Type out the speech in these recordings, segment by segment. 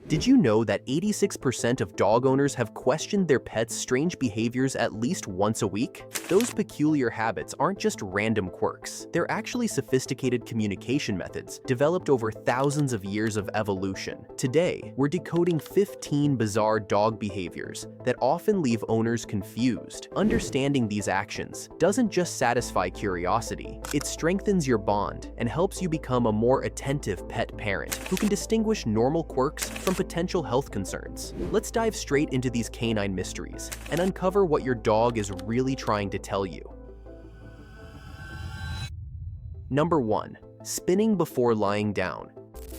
Did you know that 86% of dog owners have questioned their pets' strange behaviors at least once a week? Those peculiar habits aren't just random quirks. They're actually sophisticated communication methods developed over thousands of years of evolution. Today, we're decoding 15 bizarre dog behaviors that often leave owners confused. Understanding these actions doesn't just satisfy curiosity, it strengthens your bond and helps you become a more attentive pet parent who can distinguish normal quirks from potential health concerns. Let's dive straight into these canine mysteries and uncover what your dog is really trying to tell you. Number 1. Spinning before lying down.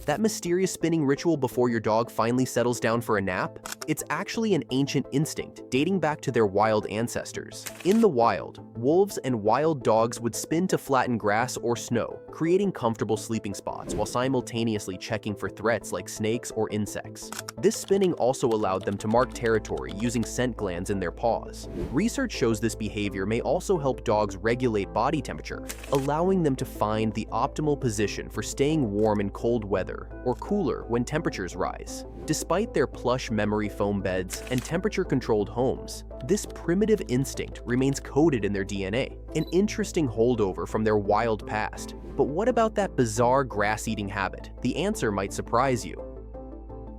That mysterious spinning ritual before your dog finally settles down for a nap? It's actually an ancient instinct dating back to their wild ancestors. In the wild, wolves and wild dogs would spin to flatten grass or snow, creating comfortable sleeping spots while simultaneously checking for threats like snakes or insects. This spinning also allowed them to mark territory using scent glands in their paws. Research shows this behavior may also help dogs regulate body temperature, allowing them to find the optimal position for staying warm in cold weather or cooler when temperatures rise. Despite their plush memory foam beds and temperature-controlled homes, this primitive instinct remains coded in their DNA, an interesting holdover from their wild past. But what about that bizarre grass-eating habit? The answer might surprise you.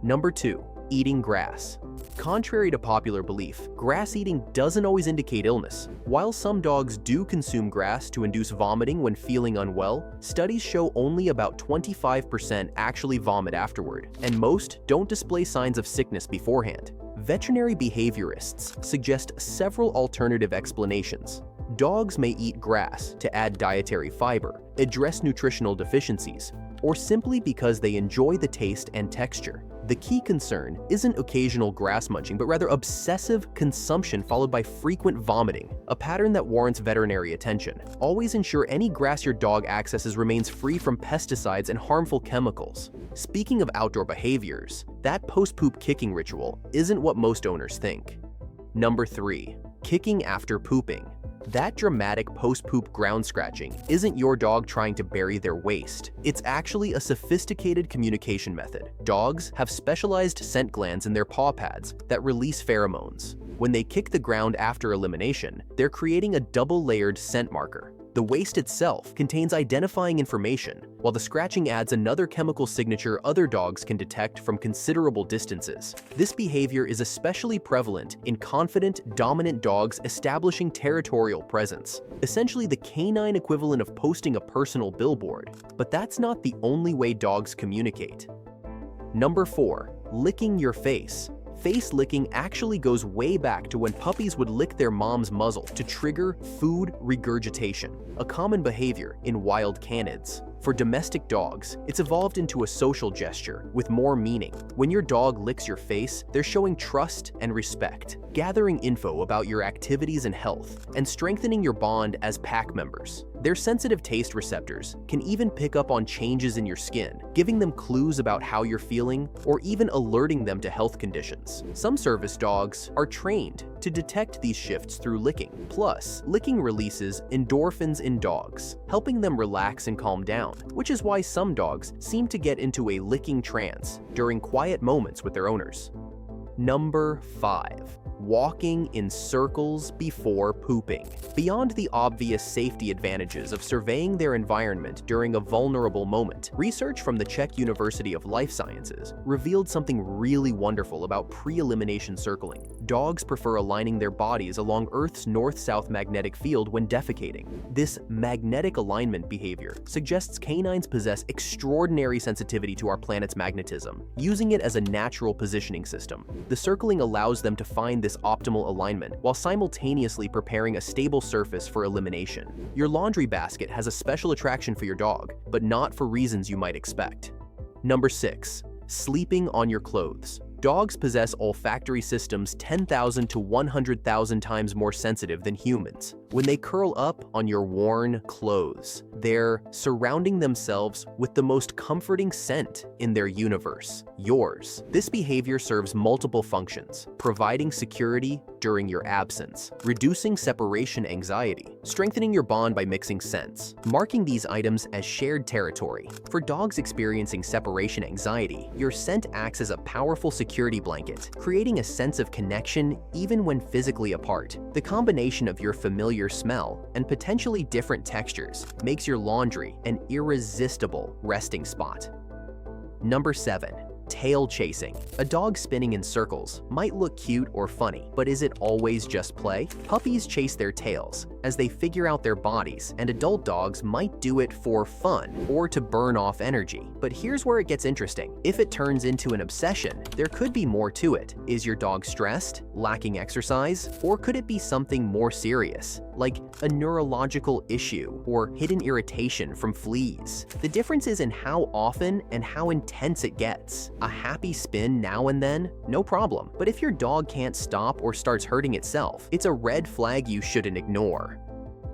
Number 2. Eating grass. Contrary to popular belief, grass eating doesn't always indicate illness. While some dogs do consume grass to induce vomiting when feeling unwell, studies show only about 25% actually vomit afterward, and most don't display signs of sickness beforehand. Veterinary behaviorists suggest several alternative explanations. Dogs may eat grass to add dietary fiber, address nutritional deficiencies, or simply because they enjoy the taste and texture. The key concern isn't occasional grass munching, but rather obsessive consumption followed by frequent vomiting, a pattern that warrants veterinary attention. Always ensure any grass your dog accesses remains free from pesticides and harmful chemicals. Speaking of outdoor behaviors, that post-poop kicking ritual isn't what most owners think. Number 3. Kicking after pooping. That dramatic post-poop ground scratching isn't your dog trying to bury their waste. It's actually a sophisticated communication method. Dogs have specialized scent glands in their paw pads that release pheromones. When they kick the ground after elimination, they're creating a double-layered scent marker. The waste itself contains identifying information, while the scratching adds another chemical signature other dogs can detect from considerable distances. This behavior is especially prevalent in confident, dominant dogs establishing territorial presence, essentially the canine equivalent of posting a personal billboard. But that's not the only way dogs communicate. Number 4. Licking your face. Face licking actually goes way back to when puppies would lick their mom's muzzle to trigger food regurgitation, a common behavior in wild canids. For domestic dogs, it's evolved into a social gesture with more meaning. When your dog licks your face, they're showing trust and respect, gathering info about your activities and health, and strengthening your bond as pack members. Their sensitive taste receptors can even pick up on changes in your skin, giving them clues about how you're feeling or even alerting them to health conditions. Some service dogs are trained to detect these shifts through licking. Plus, licking releases endorphins in dogs, helping them relax and calm down, which is why some dogs seem to get into a licking trance during quiet moments with their owners. Number 5. Walking in circles before pooping. Beyond the obvious safety advantages of surveying their environment during a vulnerable moment, research from the Czech University of Life Sciences revealed something really wonderful about pre-elimination circling. Dogs prefer aligning their bodies along Earth's north-south magnetic field when defecating. This magnetic alignment behavior suggests canines possess extraordinary sensitivity to our planet's magnetism, using it as a natural positioning system. The circling allows them to find this optimal alignment while simultaneously preparing a stable surface for elimination. Your laundry basket has a special attraction for your dog, but not for reasons you might expect. Number 6. Sleeping on your clothes. Dogs possess olfactory systems 10,000 to 100,000 times more sensitive than humans. When they curl up on your worn clothes, they're surrounding themselves with the most comforting scent in their universe, yours. This behavior serves multiple functions, providing security during your absence, reducing separation anxiety, strengthening your bond by mixing scents, marking these items as shared territory. For dogs experiencing separation anxiety, your scent acts as a powerful security blanket, creating a sense of connection even when physically apart. The combination of your familiar smell and potentially different textures makes your laundry an irresistible resting spot. Number 7. Tail chasing. A dog spinning in circles might look cute or funny, but is it always just play? Puppies chase their tails as they figure out their bodies, and adult dogs might do it for fun or to burn off energy. But here's where it gets interesting. If it turns into an obsession, there could be more to it. Is your dog stressed, lacking exercise, or could it be something more serious, like a neurological issue or hidden irritation from fleas? The difference is in how often and how intense it gets. A happy spin now and then, no problem. But if your dog can't stop or starts hurting itself, it's a red flag you shouldn't ignore.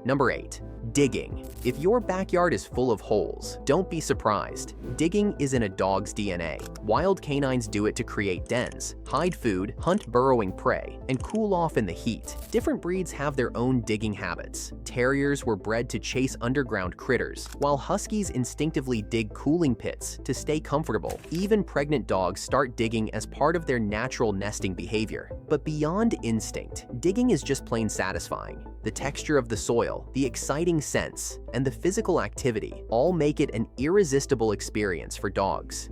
Number 8. Digging. If your backyard is full of holes, don't be surprised. Digging is in a dog's DNA. Wild canines do it to create dens, hide food, hunt burrowing prey, and cool off in the heat. Different breeds have their own digging habits. Terriers were bred to chase underground critters, while huskies instinctively dig cooling pits to stay comfortable. Even pregnant dogs start digging as part of their natural nesting behavior. But beyond instinct, digging is just plain satisfying. The texture of the soil, the exciting scents, and the physical activity all make it an irresistible experience for dogs.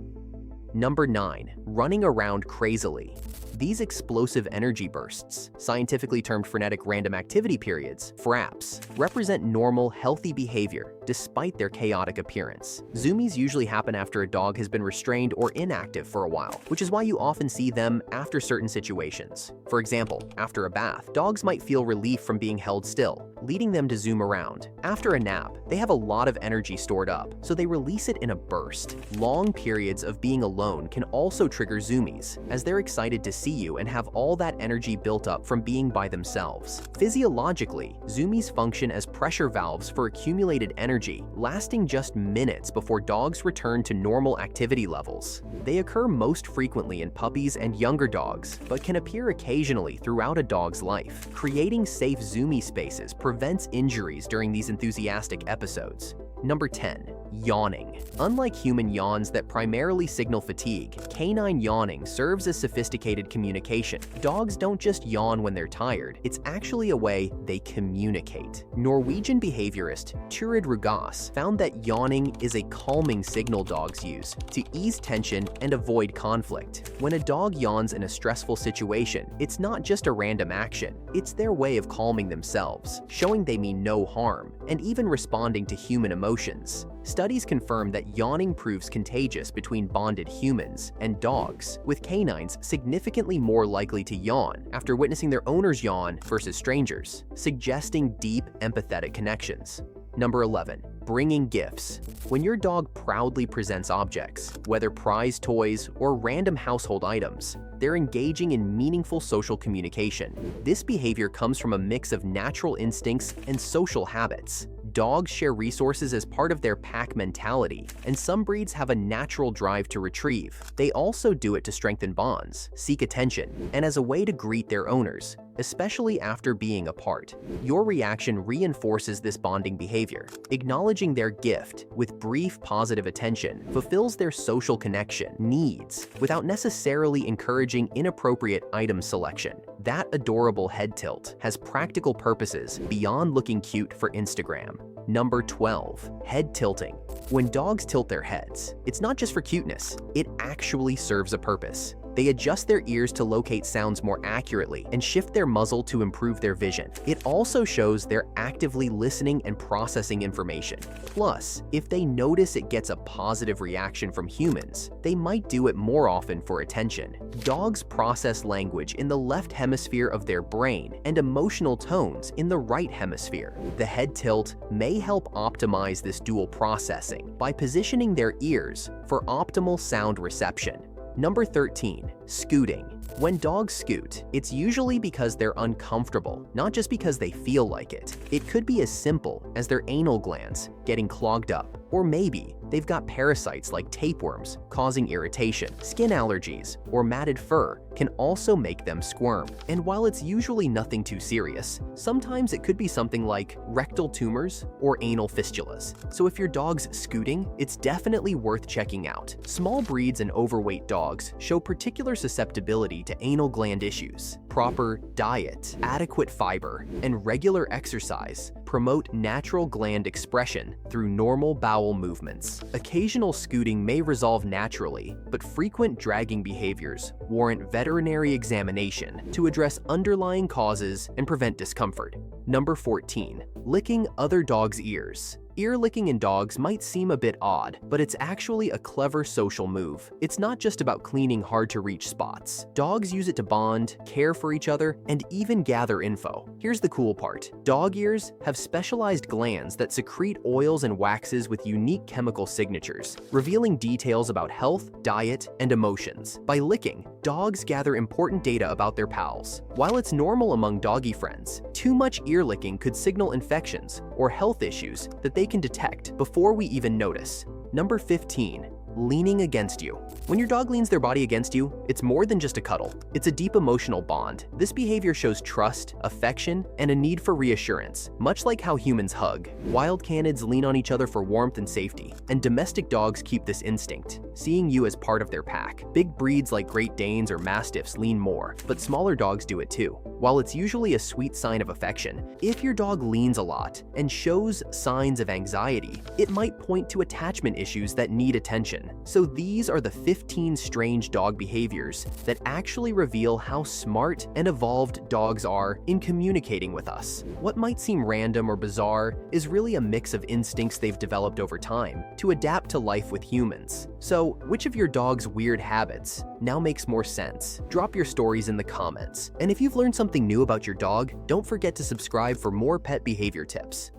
Number 9. Running around crazily. These explosive energy bursts, scientifically termed frenetic random activity periods, FRAPs, represent normal, healthy behavior despite their chaotic appearance. Zoomies usually happen after a dog has been restrained or inactive for a while, which is why you often see them after certain situations. For example, after a bath, dogs might feel relief from being held still, leading them to zoom around. After a nap, they have a lot of energy stored up, so they release it in a burst. Long periods of being alone can also trigger zoomies, as they're excited to see you and have all that energy built up from being by themselves. Physiologically, zoomies function as pressure valves for accumulated energy, lasting just minutes before dogs return to normal activity levels. They occur most frequently in puppies and younger dogs, but can appear occasionally throughout a dog's life. Creating safe zoomie spaces prevents injuries during these enthusiastic episodes. Number 10. Yawning. Unlike human yawns that primarily signal fatigue, canine yawning serves as sophisticated communication. Dogs don't just yawn when they're tired, it's actually a way they communicate. Norwegian behaviorist Turid Rugas found that yawning is a calming signal dogs use to ease tension and avoid conflict. When a dog yawns in a stressful situation, it's not just a random action, it's their way of calming themselves, showing they mean no harm, and even responding to human emotions. Studies confirm that yawning proves contagious between bonded humans and dogs, with canines significantly more likely to yawn after witnessing their owners yawn versus strangers, suggesting deep empathetic connections. Number 11. Bringing gifts. When your dog proudly presents objects, whether prize toys or random household items, they're engaging in meaningful social communication. This behavior comes from a mix of natural instincts and social habits. Dogs share resources as part of their pack mentality, and some breeds have a natural drive to retrieve. They also do it to strengthen bonds, seek attention, and as a way to greet their owners, especially after being apart. Your reaction reinforces this bonding behavior. Acknowledging their gift with brief positive attention fulfills their social connection needs without necessarily encouraging inappropriate item selection. That adorable head tilt has practical purposes beyond looking cute for Instagram. Number 12. Head tilting. When dogs tilt their heads, it's not just for cuteness, it actually serves a purpose. They adjust their ears to locate sounds more accurately and shift their muzzle to improve their vision. It also shows they're actively listening and processing information. Plus, if they notice it gets a positive reaction from humans, they might do it more often for attention. Dogs process language in the left hemisphere of their brain and emotional tones in the right hemisphere. The head tilt may help optimize this dual processing by positioning their ears for optimal sound reception. Number 13. Scooting. When dogs scoot, it's usually because they're uncomfortable, not just because they feel like it. It could be as simple as their anal glands getting clogged up, or maybe they've got parasites like tapeworms causing irritation. Skin allergies or matted fur can also make them squirm. And while it's usually nothing too serious, sometimes it could be something like rectal tumors or anal fistulas. So if your dog's scooting, it's definitely worth checking out. Small breeds and overweight dogs show particular susceptibility to anal gland issues. Proper diet, adequate fiber, and regular exercise promote natural gland expression through normal bowel movements. Occasional scooting may resolve naturally, but frequent dragging behaviors warrant veterinary examination to address underlying causes and prevent discomfort. Number 14. Licking other dogs' ears. Ear licking in dogs might seem a bit odd, but it's actually a clever social move. It's not just about cleaning hard-to-reach spots. Dogs use it to bond, care for each other, and even gather info. Here's the cool part. Dog ears have specialized glands that secrete oils and waxes with unique chemical signatures, revealing details about health, diet, and emotions. By licking, dogs gather important data about their pals. While it's normal among doggy friends, too much ear licking could signal infections or health issues that they can detect before we even notice. Number 15. Leaning against you. When your dog leans their body against you, it's more than just a cuddle. It's a deep emotional bond. This behavior shows trust, affection, and a need for reassurance, much like how humans hug. Wild canids lean on each other for warmth and safety, and domestic dogs keep this instinct, seeing you as part of their pack. Big breeds like Great Danes or Mastiffs lean more, but smaller dogs do it too. While it's usually a sweet sign of affection, if your dog leans a lot and shows signs of anxiety, it might point to attachment issues that need attention. So these are the 15 strange dog behaviors that actually reveal how smart and evolved dogs are in communicating with us. What might seem random or bizarre is really a mix of instincts they've developed over time to adapt to life with humans. So, which of your dog's weird habits now makes more sense? Drop your stories in the comments. And if you've learned something new about your dog, don't forget to subscribe for more pet behavior tips.